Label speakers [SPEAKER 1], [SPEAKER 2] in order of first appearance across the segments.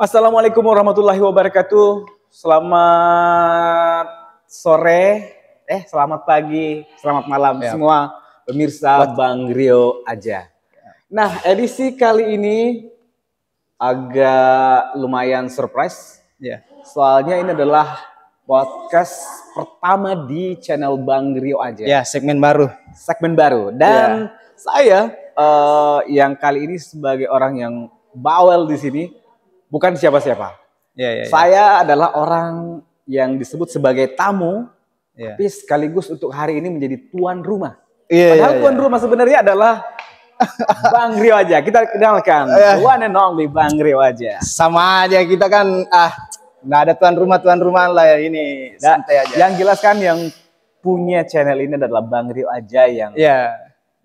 [SPEAKER 1] Assalamualaikum warahmatullahi wabarakatuh. Selamat sore, selamat pagi, selamat malam semua pemirsa Bang Rio aja. Nah, edisi kali ini agak lumayan surprise. Soalnya ini adalah podcast pertama di channel Bang Rio aja.
[SPEAKER 2] Ya, segmen baru.
[SPEAKER 1] Segmen baru. Dan saya yang kali ini sebagai orang yang bawel di sini. Bukan siapa-siapa. Saya adalah orang yang disebut sebagai tamu, tapi sekaligus untuk hari ini menjadi tuan rumah. Padahal tuan rumah sebenarnya adalah Bang Rio aja. Kita kenalkan, one and only Bang Rio aja.
[SPEAKER 2] Sama aja kita kan, nggak ada tuan rumah lah ya, ini santai aja.
[SPEAKER 1] Yang jelas kan yang punya channel ini adalah Bang Rio aja yang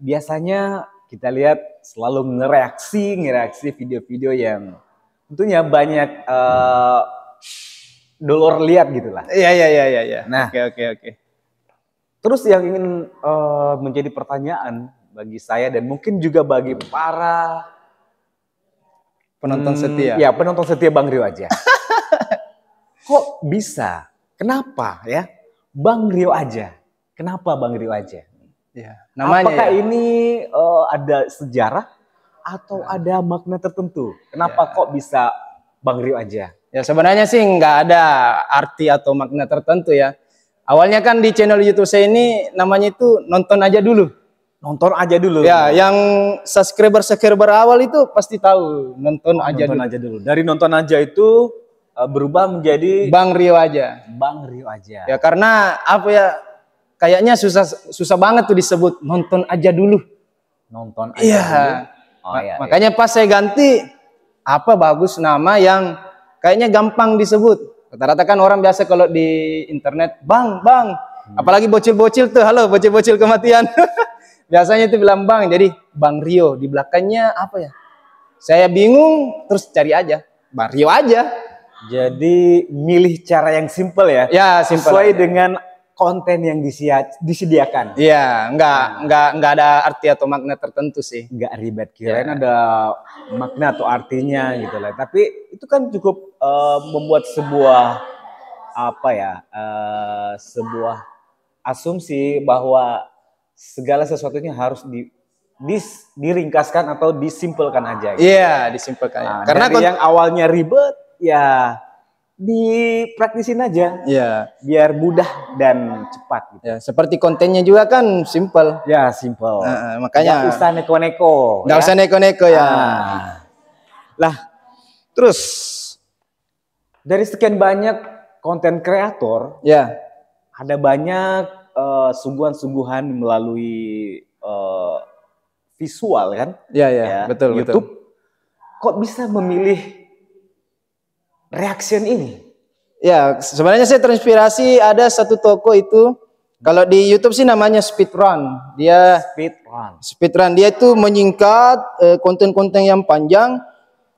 [SPEAKER 1] biasanya kita lihat selalu ngereaksi video-video yang tentunya banyak dolor lihat gitulah.
[SPEAKER 2] Iya.
[SPEAKER 1] Nah,
[SPEAKER 2] oke.
[SPEAKER 1] Terus yang ingin menjadi pertanyaan bagi saya dan mungkin juga bagi para
[SPEAKER 2] penonton setia.
[SPEAKER 1] Ya, penonton setia Bang Rio aja. Kok bisa? Kenapa ya? Bang Rio aja. Kenapa Bang Rio aja?
[SPEAKER 2] Ya, namanya
[SPEAKER 1] apakah ini ada sejarah? Atau ada makna tertentu? Kenapa kok bisa Bang Rio aja?
[SPEAKER 2] Ya sebenarnya sih nggak ada arti atau makna tertentu ya. Awalnya kan di channel YouTube saya ini namanya itu nonton aja dulu.
[SPEAKER 1] Nonton aja dulu.
[SPEAKER 2] Ya, yang subscriber awal itu pasti tahu nonton aja
[SPEAKER 1] dulu. Dari nonton aja itu berubah menjadi
[SPEAKER 2] Bang Rio aja.
[SPEAKER 1] Bang Rio aja.
[SPEAKER 2] Ya karena apa ya? Kayaknya susah banget tuh disebut nonton aja dulu.
[SPEAKER 1] Nonton aja dulu.
[SPEAKER 2] Makanya pas saya ganti apa bagus nama yang kayaknya gampang disebut. Rata-rata kan orang biasa kalau di internet bang, apalagi bocil-bocil tuh, halo bocil-bocil kematian. Biasanya itu bilang bang, jadi Bang Rio di belakangnya apa ya? Saya bingung, terus cari aja Bang Rio aja.
[SPEAKER 1] Jadi milih cara yang simple ya?
[SPEAKER 2] Ya simple.
[SPEAKER 1] Sesuai dengan konten yang disediakan.
[SPEAKER 2] Iya, enggak ada arti atau makna tertentu sih.
[SPEAKER 1] Enggak ribet, kirain ada makna atau artinya gitu lah. Tapi itu kan cukup membuat sebuah sebuah asumsi bahwa segala sesuatunya harus diringkaskan atau disimpelkan aja. Gitu.
[SPEAKER 2] Iya, disimpelkan.
[SPEAKER 1] Nah, karena yang awalnya ribet ya dipraktisin aja, biar mudah dan cepat. Gitu.
[SPEAKER 2] Ya, seperti kontennya juga kan simple.
[SPEAKER 1] Ya simple.
[SPEAKER 2] Makanya
[SPEAKER 1] nggak usah neko-neko.
[SPEAKER 2] Nggak usah neko-neko ya.
[SPEAKER 1] Lah, terus dari sekian banyak konten kreator, ada banyak sungguhan-sungguhan melalui visual kan?
[SPEAKER 2] Ya, betul.
[SPEAKER 1] YouTube. Kok bisa memilih reaction ini?
[SPEAKER 2] Ya, sebenarnya saya terinspirasi ada satu toko itu. Kalau di YouTube sih namanya Speedrun. Dia Speedrun. Dia itu menyingkat konten-konten yang panjang,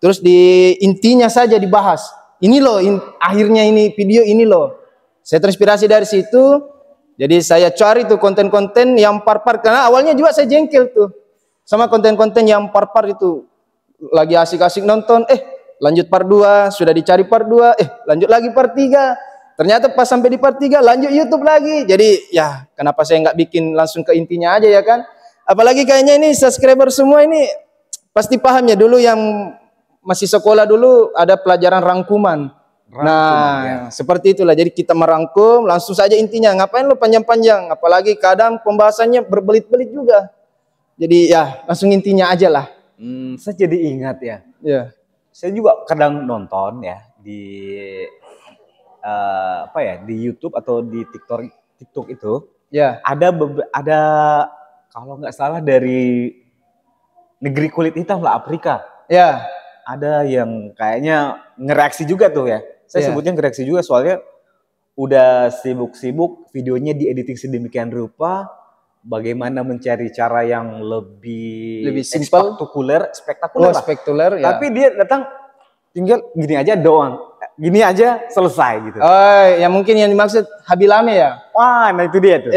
[SPEAKER 2] terus di intinya saja dibahas. Ini loh, akhirnya ini video ini loh. Saya terinspirasi dari situ. Jadi saya cari tuh konten-konten yang par-par karena awalnya juga saya jengkel tuh sama konten-konten yang par-par itu. Lagi asik-asik nonton, lanjut part 2, sudah dicari part 2, lanjut lagi part 3. Ternyata pas sampai di part 3 lanjut YouTube lagi. Jadi ya kenapa saya nggak bikin langsung ke intinya aja ya kan? Apalagi kayaknya ini subscriber semua ini pasti paham ya, dulu yang masih sekolah dulu ada pelajaran rangkuman. Seperti itulah. Jadi kita merangkum langsung saja intinya. Ngapain lo panjang-panjang? Apalagi kadang pembahasannya berbelit-belit juga. Jadi ya langsung intinya aja lah.
[SPEAKER 1] Saya jadi ingat ya. Saya juga kadang nonton ya di di YouTube atau di TikTok itu. Ada kalau nggak salah dari negeri kulit hitam lah, Afrika. Ada yang kayaknya ngereaksi juga tuh ya. Saya sebutnya ngereaksi juga soalnya udah sibuk-sibuk videonya diediting sedemikian rupa, bagaimana mencari cara yang lebih spektakuler lah. Tapi dia datang tinggal gini aja doang. Gini aja selesai gitu.
[SPEAKER 2] Ya mungkin yang dimaksud Habilame ya?
[SPEAKER 1] Wah, nah itu dia tuh.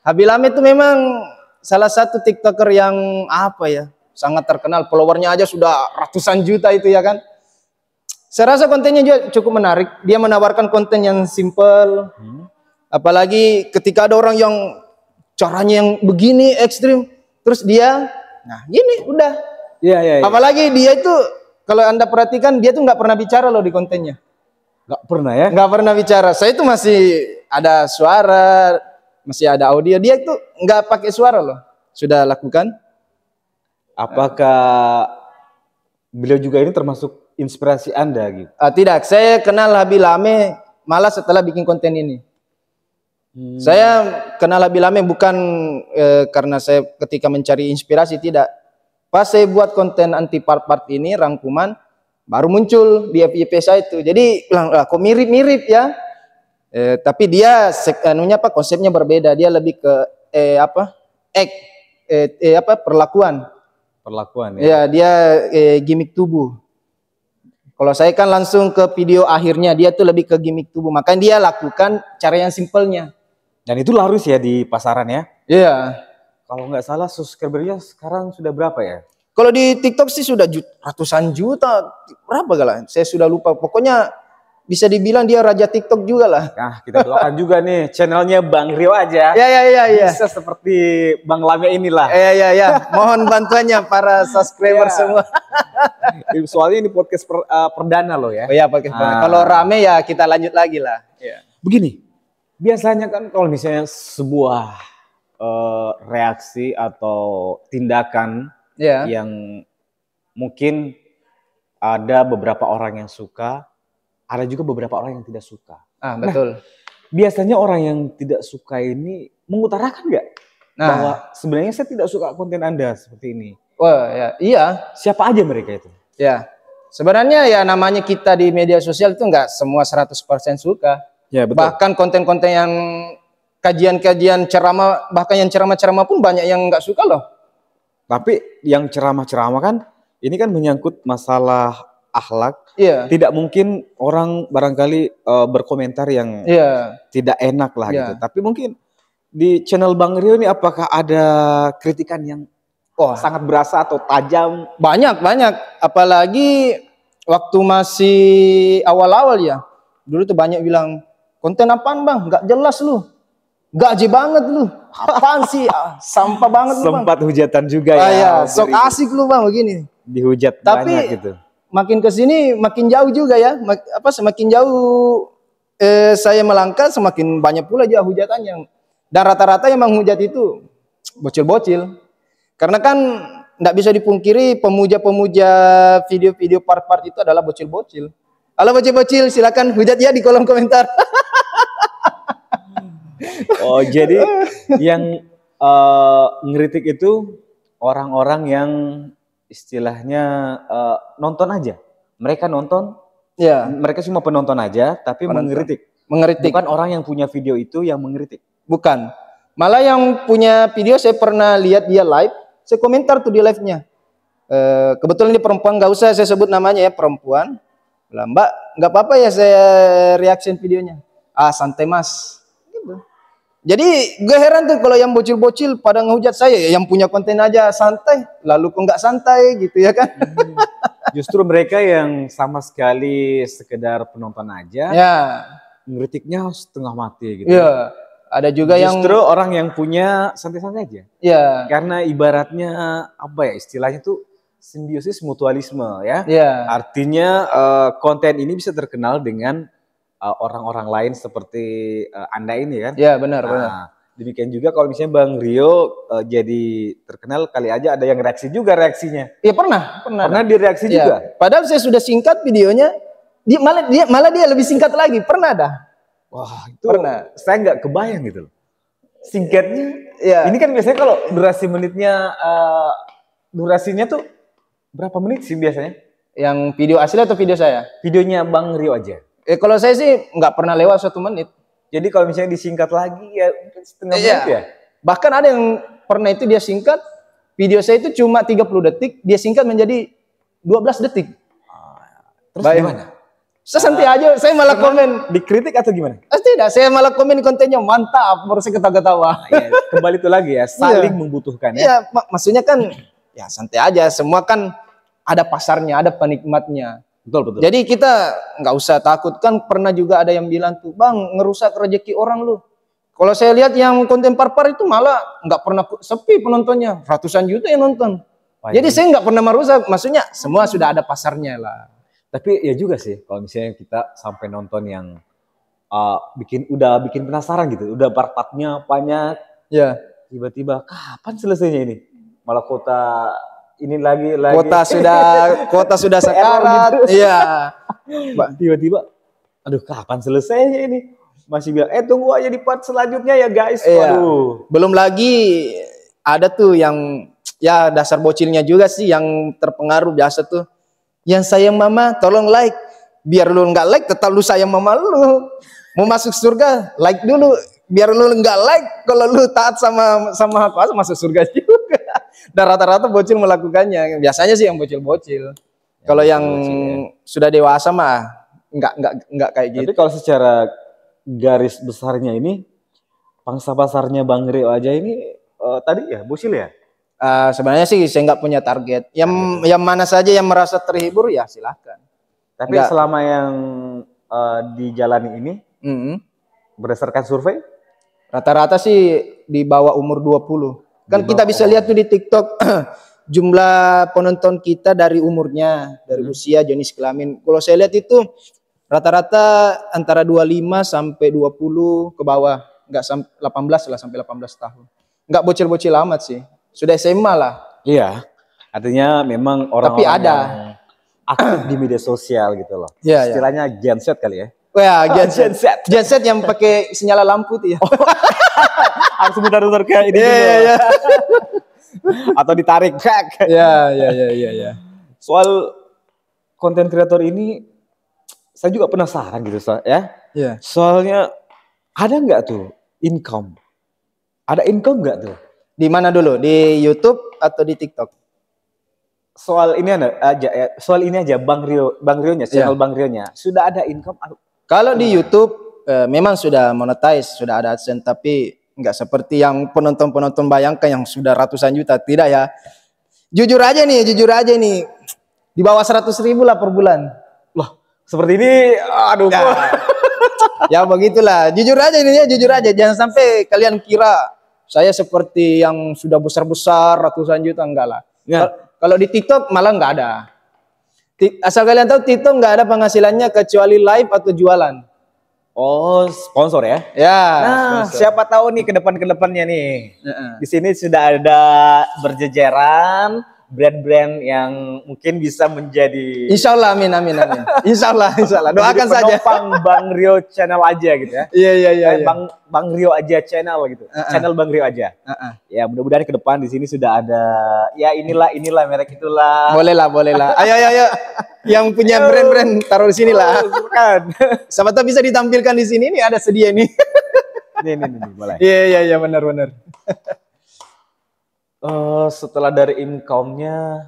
[SPEAKER 2] Habilame itu memang salah satu TikToker yang sangat terkenal, followernya aja sudah ratusan juta itu ya kan. Saya rasa kontennya juga cukup menarik. Dia menawarkan konten yang simple. Apalagi ketika ada orang yang caranya yang begini ekstrim, terus dia, nah gini udah. Iya. Apalagi dia itu, kalau Anda perhatikan dia tuh nggak pernah bicara loh di kontennya.
[SPEAKER 1] Nggak pernah ya?
[SPEAKER 2] Nggak pernah bicara. Saya itu masih ada suara, masih ada audio. Dia itu nggak pakai suara loh. Sudah lakukan.
[SPEAKER 1] Apakah beliau juga ini termasuk inspirasi Anda gitu?
[SPEAKER 2] Tidak, saya kenal Habib Lame malah setelah bikin konten ini. Saya kenal Habib Lame bukan karena saya ketika mencari inspirasi, tidak. Pas saya buat konten anti part-part ini, rangkuman, baru muncul di FYP saya itu. Jadi bilang, kok mirip-mirip ya? Tapi dia konsepnya berbeda. Dia lebih ke perlakuan.
[SPEAKER 1] Perlakuan ya.
[SPEAKER 2] Ya, dia gimmick tubuh. Kalau saya kan langsung ke video akhirnya, dia tuh lebih ke gimmick tubuh. Makanya dia lakukan cara yang simpelnya.
[SPEAKER 1] Dan itu laris ya di pasaran ya?
[SPEAKER 2] Iya.
[SPEAKER 1] Kalau nggak salah subscribernya sekarang sudah berapa ya?
[SPEAKER 2] Kalau di TikTok sih sudah ratusan juta. Berapa galah? Saya sudah lupa. Pokoknya bisa dibilang dia raja TikTok juga lah.
[SPEAKER 1] Nah, kita doakan juga nih channelnya Bang Rio aja.
[SPEAKER 2] Iya.
[SPEAKER 1] Bisa seperti Bang Lame inilah.
[SPEAKER 2] Iya. Mohon bantuannya para subscriber semua.
[SPEAKER 1] Soalnya ini podcast perdana loh ya.
[SPEAKER 2] Oh iya, podcast perdana. Kalau rame ya kita lanjut lagi lah.
[SPEAKER 1] Ya. Begini, biasanya kan kalau misalnya sebuah reaksi atau tindakan yang mungkin ada beberapa orang yang suka, ada juga beberapa orang yang tidak suka.
[SPEAKER 2] Betul.
[SPEAKER 1] Biasanya orang yang tidak suka ini mengutarakan nggak bahwa sebenarnya saya tidak suka konten Anda seperti ini?
[SPEAKER 2] Wah, ya, iya.
[SPEAKER 1] Siapa aja mereka itu?
[SPEAKER 2] Ya, sebenarnya ya namanya kita di media sosial itu nggak semua 100% suka. Ya, betul. Bahkan konten-konten yang kajian-kajian ceramah, bahkan yang ceramah-ceramah pun banyak yang nggak suka loh.
[SPEAKER 1] Tapi yang ceramah-ceramah kan, ini kan menyangkut masalah akhlak.
[SPEAKER 2] Iya.
[SPEAKER 1] Tidak mungkin orang barangkali berkomentar yang tidak enak lah gitu. Tapi mungkin di channel Bang Rio ini apakah ada kritikan yang sangat berasa atau tajam?
[SPEAKER 2] Banyak. Apalagi waktu masih awal-awal ya. Dulu tuh banyak bilang, konten apaan bang? Gak jelas lu. Gaji banget lu. Apaan sih? Sampah banget lu bang.
[SPEAKER 1] Sempat hujatan juga ya.
[SPEAKER 2] Iya, sok asik lu bang begini.
[SPEAKER 1] Dihujat
[SPEAKER 2] tapi
[SPEAKER 1] banyak gitu.
[SPEAKER 2] Makin kesini makin jauh juga ya. Semakin jauh saya melangkah semakin banyak pula juga hujatannya. Dan rata-rata yang menghujat itu bocil-bocil. Karena kan nggak bisa dipungkiri pemuja-pemuja video-video part-part itu adalah bocil-bocil. Halo bocil-bocil, silakan hujat ya di kolom komentar.
[SPEAKER 1] Oh, jadi yang ngeritik itu orang-orang yang istilahnya nonton aja. Mereka nonton, mereka cuma penonton aja, tapi mengkritik. Bukan orang yang punya video itu yang mengkritik.
[SPEAKER 2] Bukan. Malah yang punya video saya pernah lihat dia live, saya komentar tuh di live-nya. Kebetulan ini perempuan, nggak usah saya sebut namanya ya, perempuan. Mbak, nggak apa-apa ya saya reaction videonya. Santai mas. Gitu. Jadi gue heran tuh kalau yang bocil-bocil pada ngehujat saya, yang punya konten aja santai, lalu kok nggak santai gitu ya kan?
[SPEAKER 1] Justru mereka yang sama sekali sekedar penonton aja, ngeritiknya setengah mati gitu.
[SPEAKER 2] Iya. Ada juga
[SPEAKER 1] justru orang yang punya santai-santai aja.
[SPEAKER 2] Iya.
[SPEAKER 1] Karena ibaratnya apa ya istilahnya tuh simbiosis mutualisme ya.
[SPEAKER 2] Iya.
[SPEAKER 1] Artinya konten ini bisa terkenal dengan orang-orang lain seperti Anda ini kan.
[SPEAKER 2] Iya benar.
[SPEAKER 1] Demikian juga kalau misalnya Bang Rio jadi terkenal, kali aja ada yang reaksi juga reaksinya.
[SPEAKER 2] Iya pernah.
[SPEAKER 1] Pernah direaksi juga.
[SPEAKER 2] Padahal saya sudah singkat videonya, malah dia lebih singkat lagi. Pernah dah.
[SPEAKER 1] Wah itu pernah. Saya nggak kebayang gitu loh. Singkatnya, ini kan biasanya kalau durasinya tuh berapa menit sih biasanya?
[SPEAKER 2] Yang video asli atau video saya?
[SPEAKER 1] Videonya Bang Rio aja.
[SPEAKER 2] Kalau saya sih nggak pernah lewat 1 menit.
[SPEAKER 1] Jadi kalau misalnya disingkat lagi ya mungkin setengah menit ya?
[SPEAKER 2] Bahkan ada yang pernah itu dia singkat, video saya itu cuma 30 detik, dia singkat menjadi 12 detik.
[SPEAKER 1] Terus gimana?
[SPEAKER 2] Saya santai aja, saya malah komen.
[SPEAKER 1] Dikritik atau gimana?
[SPEAKER 2] Tidak, saya malah komen kontennya mantap, baru saya ketawa-ketawa.
[SPEAKER 1] Kembali itu lagi ya, saling membutuhkan ya.
[SPEAKER 2] Iya, maksudnya kan ya santai aja, semua kan ada pasarnya, ada penikmatnya.
[SPEAKER 1] Betul.
[SPEAKER 2] Jadi kita nggak usah takut, kan pernah juga ada yang bilang tuh, Bang, ngerusak rezeki orang lu. Kalau saya lihat yang konten parpar itu malah nggak pernah sepi penontonnya, ratusan juta yang nonton. Jadi saya nggak pernah merusak, maksudnya semua sudah ada pasarnya lah.
[SPEAKER 1] Tapi ya juga sih, kalau misalnya kita sampai nonton yang udah bikin penasaran gitu, udah part-partnya banyak, ya tiba-tiba kapan selesainya ini? Malah kota ini lagi
[SPEAKER 2] kota sudah sekarat,
[SPEAKER 1] gitu. Iya. Tiba-tiba, aduh kapan selesainya ini? Masih bilang, tunggu aja di part selanjutnya ya guys.
[SPEAKER 2] Iya. Waduh. Belum lagi ada tuh yang ya dasar bocilnya juga sih yang terpengaruh biasa tuh. Yang sayang mama, tolong like. Biar lu nggak like, tetap lu sayang mama lu. Mau masuk surga, like dulu. Biar lu nggak like, kalau lu taat sama aku masuk surga juga. Dan rata-rata bocil melakukannya. Biasanya sih yang bocil-bocil. Kalau yang sudah dewasa mah nggak kayak gitu.
[SPEAKER 1] Tapi kalau secara garis besarnya ini, pangsa pasarnya Bang Rio aja ini tadi ya bocil ya?
[SPEAKER 2] Sebenarnya sih saya nggak punya target. Yang mana saja yang merasa terhibur ya silahkan.
[SPEAKER 1] Tapi selama yang dijalani ini, berdasarkan survei,
[SPEAKER 2] rata-rata sih di bawah umur 20. Kan kita bisa lihat tuh di TikTok jumlah penonton kita dari umurnya, dari usia, jenis kelamin. Kalau saya lihat itu rata-rata antara 25 sampai 20 ke bawah, nggak sampai 18 lah, sampai 18 tahun. Nggak bocil-bocil amat sih. Sudah SMA lah.
[SPEAKER 1] Iya. Artinya memang orang-orang yang aktif di media sosial gitu loh.
[SPEAKER 2] Ya,
[SPEAKER 1] istilahnya Gen Z kali ya.
[SPEAKER 2] Wah, Gen Z. Gen Z yang pakai sinyal lampu tuh ya.
[SPEAKER 1] Harus muter-muter kayak ini dulu. Iya. Atau ditarik.
[SPEAKER 2] Iya.
[SPEAKER 1] Soal konten kreator ini saya juga penasaran gitu ya.
[SPEAKER 2] Iya.
[SPEAKER 1] Soalnya ada nggak tuh income? Ada income nggak tuh?
[SPEAKER 2] Di mana dulu? Di YouTube atau di TikTok?
[SPEAKER 1] Soal ini aja Bang Rio-nya, channel Bang Rio-nya. Sudah ada income?
[SPEAKER 2] Kalau di YouTube memang sudah monetize, sudah ada AdSense, tapi nggak seperti yang penonton bayangkan yang sudah ratusan juta, tidak ya. Jujur aja nih, di bawah 100.000 lah per bulan.
[SPEAKER 1] Loh, seperti ini, aduh.
[SPEAKER 2] Ya begitulah, jujur aja, jangan sampai kalian kira saya seperti yang sudah besar-besar ratusan juta, enggak lah. Ya. Kalau di TikTok malah nggak ada. Asal kalian tahu TikTok nggak ada penghasilannya kecuali live atau jualan.
[SPEAKER 1] Oh, sponsor ya?
[SPEAKER 2] Ya.
[SPEAKER 1] Nah, sponsor. Siapa tahu nih ke depannya nih. Di sini sudah ada berjejeran brand-brand yang mungkin bisa menjadi.
[SPEAKER 2] Insya Allah, amin. Insya Allah. Doakan saja.
[SPEAKER 1] Bang Rio channel aja gitu ya.
[SPEAKER 2] Iya.
[SPEAKER 1] Bang Rio aja channel gitu. Channel Bang Rio aja. Ya mudah-mudahan ke depan di sini sudah ada. Ya inilah merek itulah.
[SPEAKER 2] Boleh lah. Ayo. Yang punya brand-brand taruh di sini lah.
[SPEAKER 1] Bukan.
[SPEAKER 2] Siapa tahu bisa ditampilkan di sini. Nih ada sedia nih.
[SPEAKER 1] Nih boleh.
[SPEAKER 2] Iya benar.
[SPEAKER 1] Setelah dari income-nya,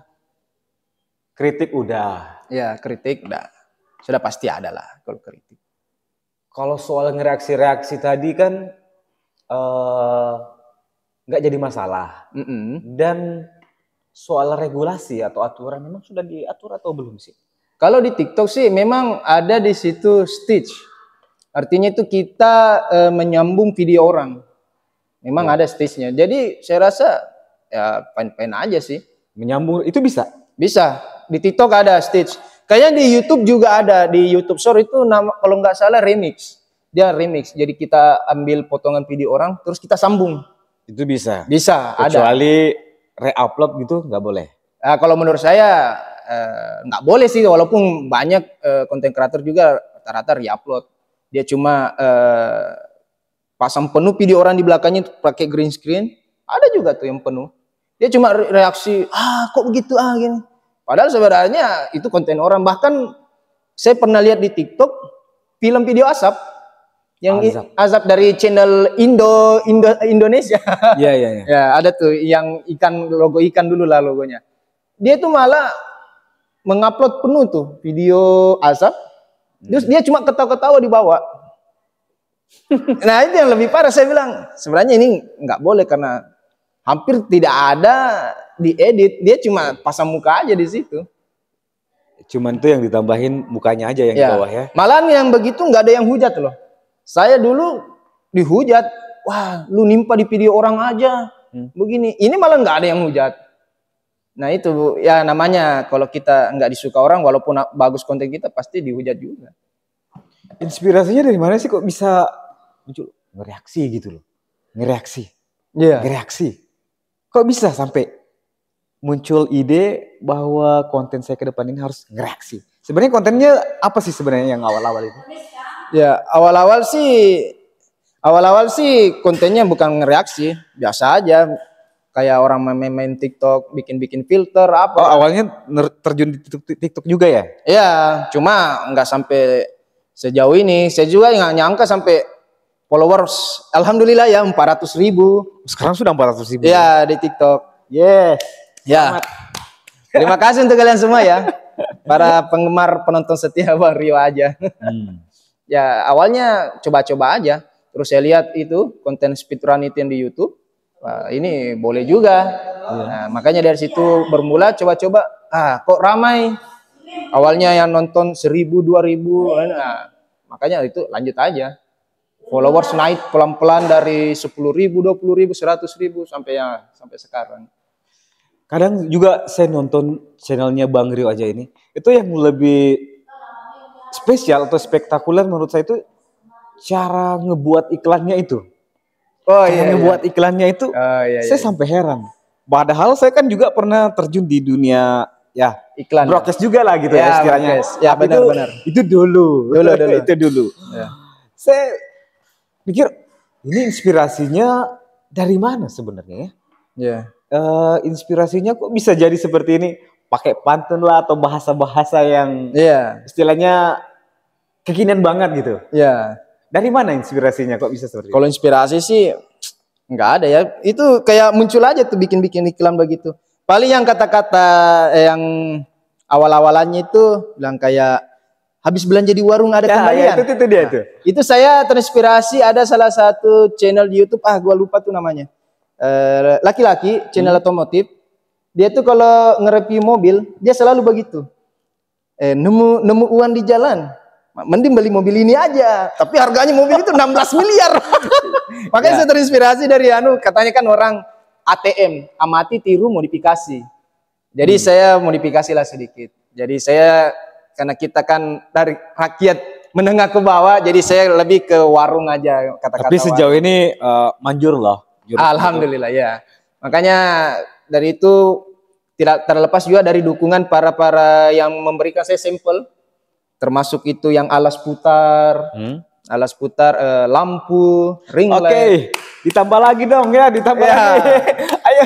[SPEAKER 1] kritik udah.
[SPEAKER 2] Ya, kritik udah. Sudah pasti ada lah kalau kritik.
[SPEAKER 1] Kalau soal ngereaksi-reaksi tadi kan nggak jadi masalah. Dan soal regulasi atau aturan memang sudah diatur atau belum sih?
[SPEAKER 2] Kalau di TikTok sih memang ada di situ stitch. Artinya itu kita menyambung video orang. Memang ada stitch-nya. Jadi saya rasa ya fine aja sih.
[SPEAKER 1] Menyambung itu bisa?
[SPEAKER 2] Bisa. Di TikTok ada stitch. Kayaknya di YouTube juga ada. Di YouTube Short itu kalau nggak salah remix. Dia remix. Jadi kita ambil potongan video orang terus kita sambung.
[SPEAKER 1] Itu bisa?
[SPEAKER 2] Bisa.
[SPEAKER 1] Kecuali re-upload gitu nggak boleh?
[SPEAKER 2] Kalau menurut saya nggak boleh sih. Walaupun banyak konten kreator juga rata-rata re-upload. Dia cuma pasang penuh video orang di belakangnya pakai green screen. Ada juga tuh yang penuh. Dia cuma reaksi, kok begitu gini. Padahal sebenarnya itu konten orang. Bahkan saya pernah lihat di TikTok film video azab yang azab dari channel Indonesia.
[SPEAKER 1] Iya.
[SPEAKER 2] Ya, ada tuh yang logo ikan dulu lah logonya. Dia tuh malah mengupload penuh tuh video azab. Terus dia cuma ketawa-ketawa di bawah. Nah, itu yang lebih parah. Saya bilang, sebenarnya ini nggak boleh karena hampir tidak ada diedit, dia cuma pasang muka aja di situ.
[SPEAKER 1] Cuman tuh yang ditambahin mukanya aja yang di bawah ya.
[SPEAKER 2] Malahan yang begitu nggak ada yang hujat loh. Saya dulu dihujat, wah lu nimpa di video orang aja, begini. Ini malah nggak ada yang hujat. Nah itu ya namanya kalau kita nggak disuka orang, walaupun bagus konten kita pasti dihujat juga.
[SPEAKER 1] Inspirasinya dari mana sih kok bisa muncul ngereaksi gitu loh? Ngereaksi. Ngereaksi. Kok bisa sampai muncul ide bahwa konten saya ke depan ini harus ngereaksi? Sebenarnya kontennya apa sih sebenarnya yang awal-awal itu?
[SPEAKER 2] Ya, awal-awal sih kontennya bukan ngereaksi, biasa aja. Kayak orang main TikTok, bikin filter apa.
[SPEAKER 1] Oh, awalnya terjun di TikTok juga ya?
[SPEAKER 2] Iya, cuma nggak sampai sejauh ini. Saya juga nggak nyangka sampai followers, alhamdulillah ya 400.000.
[SPEAKER 1] Sekarang sudah 400.000.
[SPEAKER 2] Iya, di TikTok.
[SPEAKER 1] Yes.
[SPEAKER 2] Ya. Terima kasih untuk kalian semua ya. Para penggemar penonton setia Bang Rio aja. Ya, awalnya coba-coba aja. Terus saya lihat itu konten speedrun itu yang di YouTube. Wah, ini boleh juga. Nah, makanya dari situ bermula coba-coba. Kok ramai. Awalnya yang nonton 1.000, 2.000. Nah, makanya itu lanjut aja. Followers naik pelan-pelan dari 10.000, 20.000, 100.000 sampai sekarang.
[SPEAKER 1] Kadang juga saya nonton channelnya Bang Rio aja ini. Itu yang lebih spesial atau spektakuler menurut saya itu cara ngebuat iklannya itu. Ngebuat iklannya itu saya sampai heran. Padahal saya kan juga pernah terjun di dunia ya iklan broadcast juga lah gitu ya istilahnya.
[SPEAKER 2] Ya benar-benar.
[SPEAKER 1] Itu dulu. Itu dulu. Ya. Saya pikir ini inspirasinya dari mana sebenarnya ya? Inspirasinya kok bisa jadi seperti ini? Pakai pantun lah atau bahasa-bahasa yang istilahnya kekinian banget gitu.
[SPEAKER 2] Iya.
[SPEAKER 1] Dari mana inspirasinya kok bisa seperti itu?
[SPEAKER 2] Kalau inspirasi sih nggak ada ya. Itu kayak muncul aja tuh bikin-bikin iklan begitu. Paling yang kata-kata yang awal-awalannya itu bilang kayak habis belanja di warung ada kembalian.
[SPEAKER 1] Itu dia itu.
[SPEAKER 2] Itu saya terinspirasi ada salah satu channel di YouTube, gua lupa tuh namanya. Laki-laki channel otomotif. Dia tuh kalau nge-review mobil, dia selalu begitu. Nemu uang di jalan. Mending beli mobil ini aja, tapi harganya mobil itu 16 miliar. Makanya saya terinspirasi dari katanya kan orang ATM, amati tiru modifikasi. Jadi saya modifikasi lah sedikit. Jadi saya karena kita kan dari rakyat menengah ke bawah, jadi saya lebih ke warung aja kata-kata.
[SPEAKER 1] Tapi sejauh ini manjur loh.
[SPEAKER 2] Alhamdulillah ya. Makanya dari itu tidak terlepas juga dari dukungan para yang memberikan saya sampel. Termasuk itu yang alas putar, lampu, ring light. Oke,
[SPEAKER 1] ditambah lagi dong ya, ditambah lagi.
[SPEAKER 2] Ayo.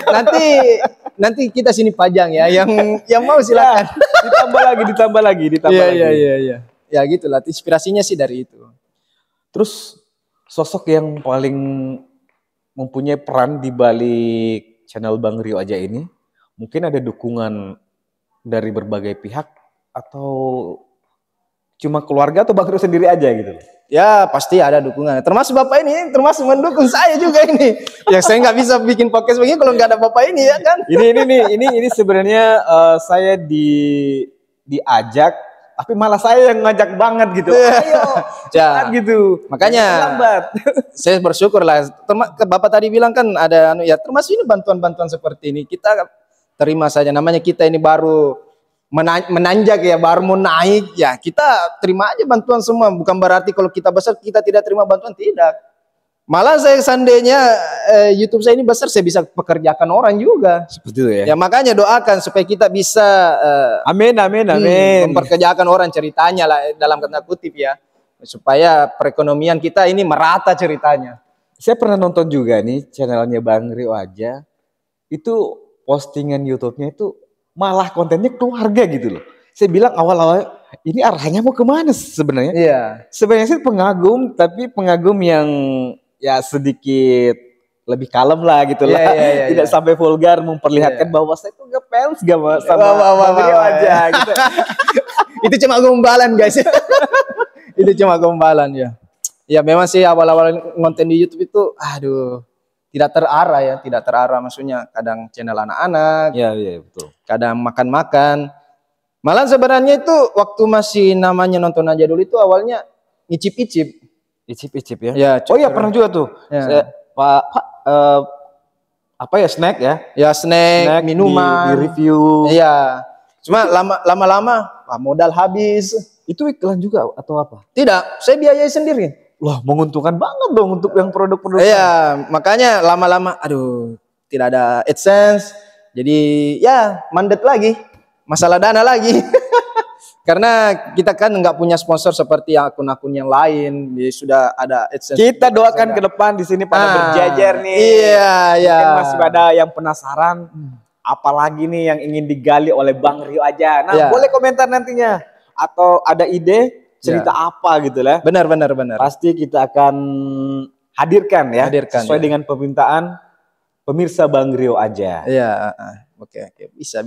[SPEAKER 2] Nanti kita sini pajang ya, yang mau silakan.
[SPEAKER 1] ditambah lagi.
[SPEAKER 2] Iya. Ya gitulah, inspirasinya sih dari itu.
[SPEAKER 1] Terus sosok yang paling mempunyai peran di balik channel Bang Rio aja ini, mungkin ada dukungan dari berbagai pihak atau cuma keluarga atau Bang Rio sendiri aja gitu?
[SPEAKER 2] Ya pasti ada dukungan. Termasuk bapak ini, termasuk mendukung saya juga ini. Yang saya nggak bisa bikin podcast begini kalau nggak ada bapak ini ya kan.
[SPEAKER 1] Ini sebenarnya saya diajak, tapi malah saya yang ngajak banget gitu. Ayo, cepat gitu.
[SPEAKER 2] Makanya saya bersyukur lah. Bapak tadi bilang kan ada ya termasuk ini bantuan-bantuan seperti ini kita terima saja. Namanya kita ini baru menanjak ya, baru mau naik ya, kita terima aja bantuan semua. Bukan berarti kalau kita besar kita tidak terima bantuan, tidak. Malah saya seandainya YouTube saya ini besar, saya bisa pekerjakan orang juga.
[SPEAKER 1] Seperti itu ya.
[SPEAKER 2] Ya makanya doakan supaya kita bisa
[SPEAKER 1] amin.
[SPEAKER 2] Memperkerjakan orang ceritanya lah dalam tanda kutip ya. Supaya perekonomian kita ini merata ceritanya.
[SPEAKER 1] Saya pernah nonton juga nih channelnya Bang Rio aja. Itu postingan YouTube-nya itu malah kontennya keluarga gitu loh. Saya bilang awal-awal ini arahnya mau kemana sebenarnya?
[SPEAKER 2] Iya.
[SPEAKER 1] Sebenarnya sih pengagum, tapi pengagum yang ya sedikit lebih kalem lah gitu lah. Tidak sampai vulgar memperlihatkan bahwa saya tuh ngefans sama Bang Rio aja gitu.
[SPEAKER 2] Itu cuma gombalan guys. Itu cuma gombalan ya. Ya memang sih awal-awal konten di YouTube itu tidak terarah maksudnya kadang channel anak-anak.
[SPEAKER 1] Iya betul.
[SPEAKER 2] Kadang makan-makan. Malah sebenarnya itu waktu masih namanya nonton aja dulu itu awalnya icip-icip.
[SPEAKER 1] Icip-icip ya.
[SPEAKER 2] Ya,
[SPEAKER 1] oh iya pernah juga tuh. Ya. Apa ya, snack ya?
[SPEAKER 2] Ya snack minuman.
[SPEAKER 1] Di review.
[SPEAKER 2] Iya. Cuma lama-lama modal habis.
[SPEAKER 1] Itu iklan juga atau apa?
[SPEAKER 2] Tidak, saya biayai sendiri.
[SPEAKER 1] Wah, menguntungkan banget dong untuk yang produk-produk.
[SPEAKER 2] Iya, makanya lama-lama aduh, tidak ada AdSense. Jadi ya mandet lagi. Masalah dana lagi. Karena kita kan nggak punya sponsor seperti akun-akun yang lain. Jadi sudah ada AdSense.
[SPEAKER 1] Kita doakan ke depan di sini pada berjajar nih.
[SPEAKER 2] Iya, iya.
[SPEAKER 1] Mungkin masih ada yang penasaran. Apalagi nih yang ingin digali oleh Bang Rio aja. Nah, boleh komentar nantinya. Atau ada ide cerita apa gitu lah.
[SPEAKER 2] Benar.
[SPEAKER 1] Pasti kita akan hadirkan ya. Sesuai dengan permintaan pemirsa Bang Rio aja.
[SPEAKER 2] Iya, oke. Bisa.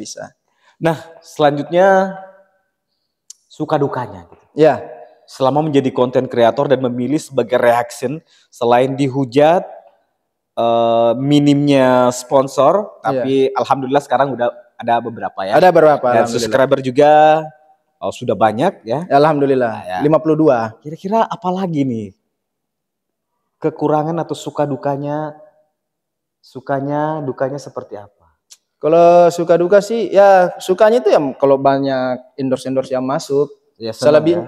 [SPEAKER 1] Nah, selanjutnya suka dukanya gitu.
[SPEAKER 2] Ya.
[SPEAKER 1] Selama menjadi konten kreator dan memilih sebagai reaction selain dihujat minimnya sponsor, tapi alhamdulillah sekarang udah ada beberapa ya.
[SPEAKER 2] Ada beberapa.
[SPEAKER 1] Dan subscriber juga sudah banyak ya.
[SPEAKER 2] Alhamdulillah. 52.
[SPEAKER 1] Kira-kira apa lagi nih? Kekurangan atau suka dukanya? Sukanya, dukanya seperti apa?
[SPEAKER 2] Kalau suka duka sih ya sukanya itu ya kalau banyak endorse yang masuk. Ya,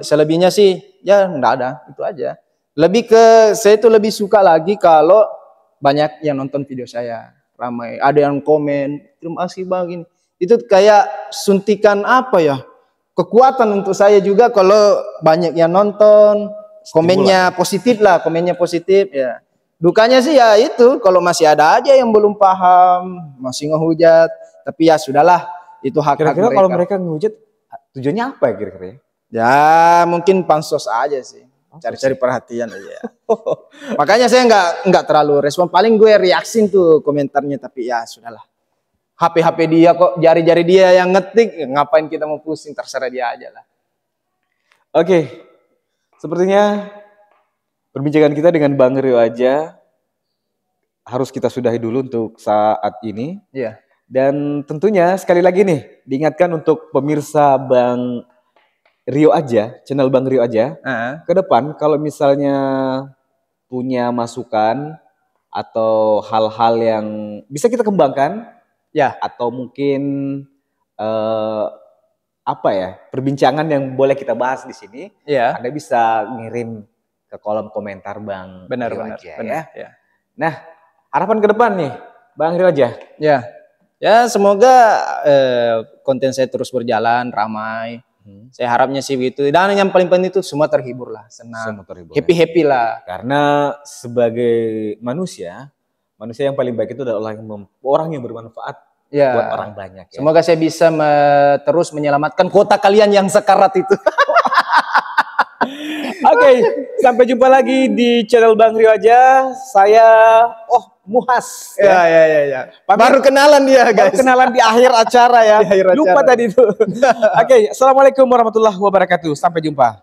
[SPEAKER 2] selebihnya sih ya enggak ada, itu aja. Lebih ke saya itu lebih suka lagi kalau banyak yang nonton video saya, ramai, ada yang komen, terima kasih Bang ini. Itu kayak suntikan apa ya? Kekuatan untuk saya juga kalau banyak yang nonton, komennya positif ya. Dukanya sih ya itu kalau masih ada aja yang belum paham, masih ngehujat, tapi ya sudahlah, itu hak mereka.
[SPEAKER 1] Kira-kira kalau mereka ngehujat tujuannya apa ya kira-kira?
[SPEAKER 2] Ya mungkin pansos aja sih, cari-cari perhatian aja. Makanya saya nggak terlalu respon, paling gue reaksin tuh komentarnya, tapi ya sudahlah. HP dia kok, jari-jari dia yang ngetik, ngapain kita mau pusing, terserah dia aja lah.
[SPEAKER 1] Oke, sepertinya perbincangan kita dengan Bang Rio aja harus kita sudahi dulu untuk saat ini.
[SPEAKER 2] Iya.
[SPEAKER 1] Dan tentunya sekali lagi nih diingatkan untuk pemirsa Bang Rio aja, channel Bang Rio aja. Ke depan kalau misalnya punya masukan atau hal-hal yang bisa kita kembangkan, ya, atau mungkin perbincangan yang boleh kita bahas di sini, ya, Anda bisa ngirim ke kolom komentar Bang Rio aja. Ya. Nah, harapan ke depan nih, Bang Rio aja.
[SPEAKER 2] Ya semoga konten saya terus berjalan, ramai. Saya harapnya sih begitu. Dan yang paling penting itu semua terhibur lah, senang, happy lah.
[SPEAKER 1] Karena sebagai manusia yang paling baik itu adalah orang yang bermanfaat buat orang banyak. Ya.
[SPEAKER 2] Semoga saya bisa terus menyelamatkan kota kalian yang sekarat itu.
[SPEAKER 1] Oke, sampai jumpa lagi di channel Bang Rio aja. Saya Muhas.
[SPEAKER 2] Ya. Baru kenalan dia, guys.
[SPEAKER 1] Baru kenalan di akhir acara ya. Lupa tadi itu. Oke, assalamualaikum warahmatullahi wabarakatuh. Sampai jumpa.